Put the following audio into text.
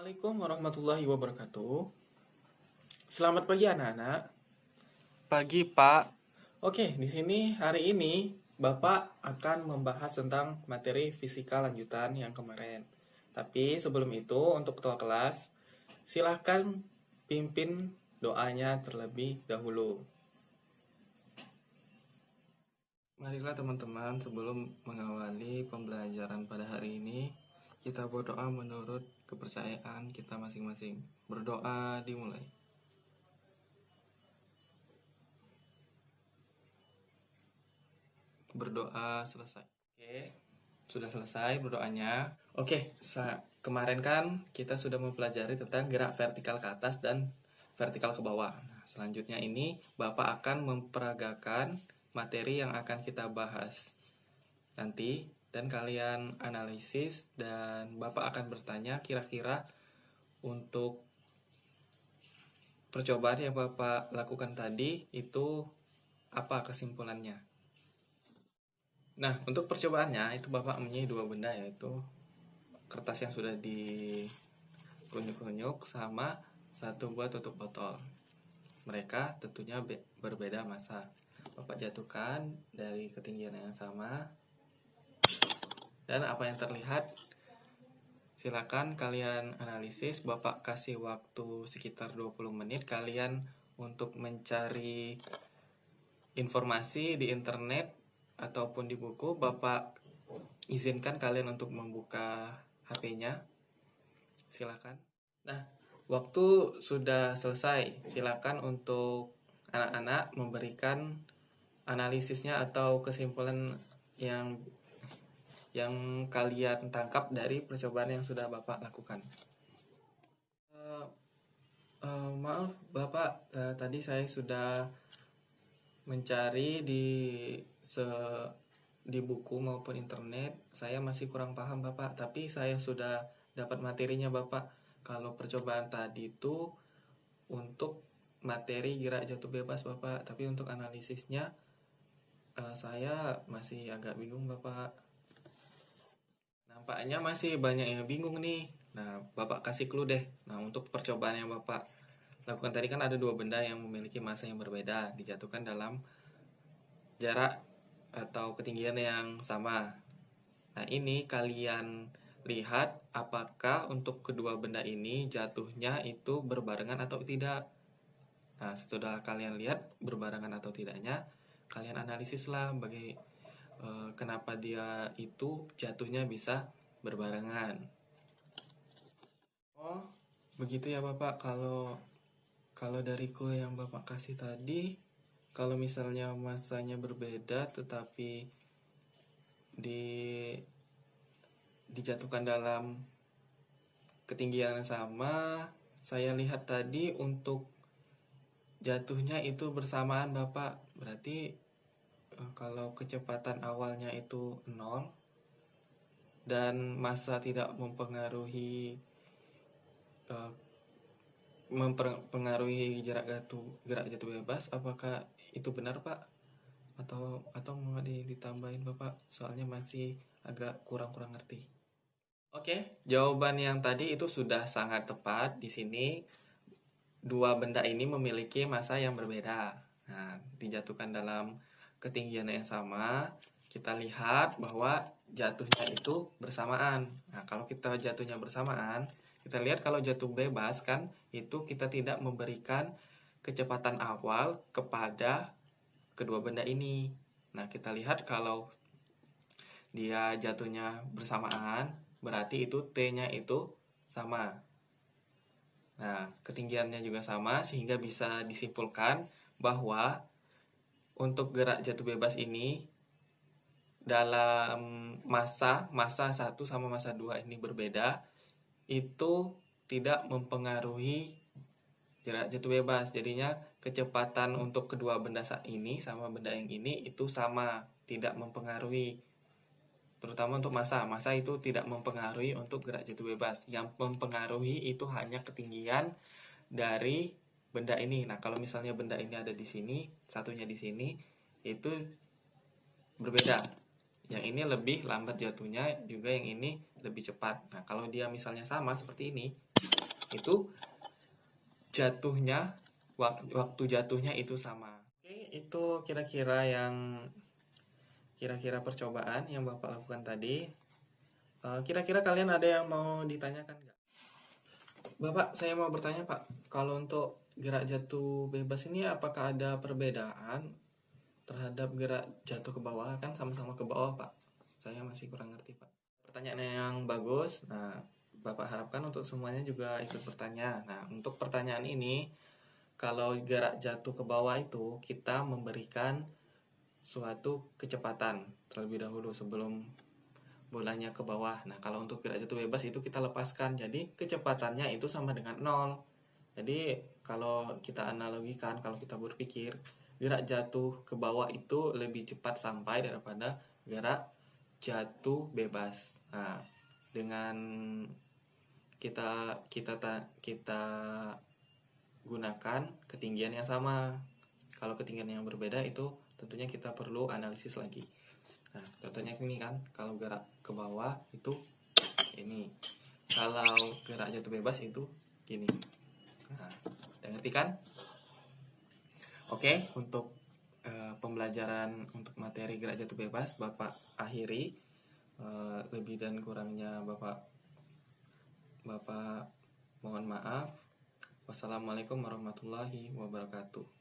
Assalamualaikum warahmatullahi wabarakatuh. Selamat pagi anak-anak. Pagi, Pak. Oke, di sini hari ini Bapak akan membahas tentang materi fisika lanjutan yang kemarin. Tapi sebelum itu untuk ketua kelas, silahkan pimpin doanya terlebih dahulu. Marilah teman-teman, sebelum mengawali pembelajaran pada hari ini, kita berdoa menurut kepercayaan kita masing-masing. Berdoa dimulai. Berdoa selesai. Oke, sudah selesai berdoanya. Oke, kemarin kan kita sudah mempelajari tentang gerak vertikal ke atas dan vertikal ke bawah. Nah, selanjutnya ini Bapak akan memperagakan materi yang akan kita bahas nanti, dan kalian analisis, dan Bapak akan bertanya kira-kira untuk percobaan yang Bapak lakukan tadi itu apa kesimpulannya. Nah, untuk percobaannya itu Bapak mempunyai dua benda, yaitu kertas yang sudah dikunyuk-kunyuk sama satu buah tutup botol. Mereka tentunya berbeda massa. Bapak jatuhkan dari ketinggian yang sama. Dan apa yang terlihat, silakan kalian analisis. Bapak kasih waktu sekitar 20 menit kalian untuk mencari informasi di internet ataupun di buku. Bapak izinkan kalian untuk membuka HP-nya. Silakan. Nah, waktu sudah selesai. Silakan untuk anak-anak memberikan analisisnya atau kesimpulan yang kalian tangkap dari percobaan yang sudah Bapak lakukan. Maaf Bapak, tadi saya sudah mencari di buku maupun internet. Saya masih kurang paham Bapak, tapi saya sudah dapat materinya Bapak. Kalau percobaan tadi itu untuk materi gerak jatuh bebas Bapak, tapi untuk analisisnya saya masih agak bingung Bapak. Nampaknya masih banyak yang bingung nih. Nah, Bapak kasih clue deh. Nah, untuk percobaan yang Bapak lakukan tadi kan ada dua benda yang memiliki massa yang berbeda, dijatuhkan dalam jarak atau ketinggian yang sama. Nah, ini kalian lihat apakah untuk kedua benda ini jatuhnya itu berbarengan atau tidak. Nah, setelah kalian lihat berbarengan atau tidaknya, kalian analisislah kenapa dia itu jatuhnya bisa berbarengan. Oh, begitu ya Bapak. Kalau dari clue yang Bapak kasih tadi, kalau misalnya massanya berbeda tetapi dijatuhkan dalam ketinggian yang sama, saya lihat tadi untuk jatuhnya itu bersamaan Bapak. Berarti kalau kecepatan awalnya itu 0 dan massa tidak mempengaruhi gerak jatuh bebas, apakah itu benar Pak? Atau mau ditambahin Bapak? Soalnya masih agak kurang ngerti. Oke, jawaban yang tadi itu sudah sangat tepat. Di sini dua benda ini memiliki massa yang berbeda. Nah, dijatuhkan dalam ketinggian yang sama, kita lihat bahwa jatuhnya itu bersamaan. Nah, kalau kita jatuhnya bersamaan, kita lihat kalau jatuh bebas kan, itu kita tidak memberikan kecepatan awal kepada kedua benda ini. Nah, kita lihat kalau dia jatuhnya bersamaan, berarti itu T-nya itu sama. Nah, ketinggiannya juga sama, sehingga bisa disimpulkan bahwa untuk gerak jatuh bebas ini dalam massa 1 sama massa 2 ini berbeda, itu tidak mempengaruhi gerak jatuh bebas. Jadinya kecepatan untuk kedua benda ini sama benda yang ini itu sama, tidak mempengaruhi. Terutama untuk massa itu tidak mempengaruhi untuk gerak jatuh bebas. Yang mempengaruhi itu hanya ketinggian dari benda ini. Nah, kalau misalnya benda ini ada di sini, satunya di sini, itu berbeda. Yang ini lebih lambat jatuhnya, juga yang ini lebih cepat. Nah, kalau dia misalnya sama seperti ini, itu jatuhnya, waktu jatuhnya itu sama. Oke, itu kira-kira percobaan yang Bapak lakukan tadi. Kira-kira kalian ada yang mau ditanyakan nggak? Bapak, saya mau bertanya Pak, kalau untuk gerak jatuh bebas ini apakah ada perbedaan terhadap gerak jatuh ke bawah? Kan sama-sama ke bawah Pak. Saya masih kurang ngerti Pak. Pertanyaan yang bagus. Nah, Bapak harapkan untuk semuanya juga ikut bertanya. Nah, untuk pertanyaan ini, kalau gerak jatuh ke bawah itu kita memberikan suatu kecepatan terlebih dahulu sebelum bolanya ke bawah. Nah, kalau untuk gerak jatuh bebas itu kita lepaskan. Jadi kecepatannya itu sama dengan 0. Jadi kalau kita analogikan, kalau kita berpikir gerak jatuh ke bawah itu lebih cepat sampai daripada gerak jatuh bebas. Nah, dengan kita gunakan ketinggian yang sama. Kalau ketinggian yang berbeda itu tentunya kita perlu analisis lagi. Nah, contohnya ini kan, kalau gerak ke bawah itu ini, kalau gerak jatuh bebas itu gini. Nah, udah ngerti kan? Oke, untuk pembelajaran untuk materi gerak jatuh bebas Bapak akhiri. Lebih dan kurangnya Bapak mohon maaf. Wassalamualaikum warahmatullahi wabarakatuh.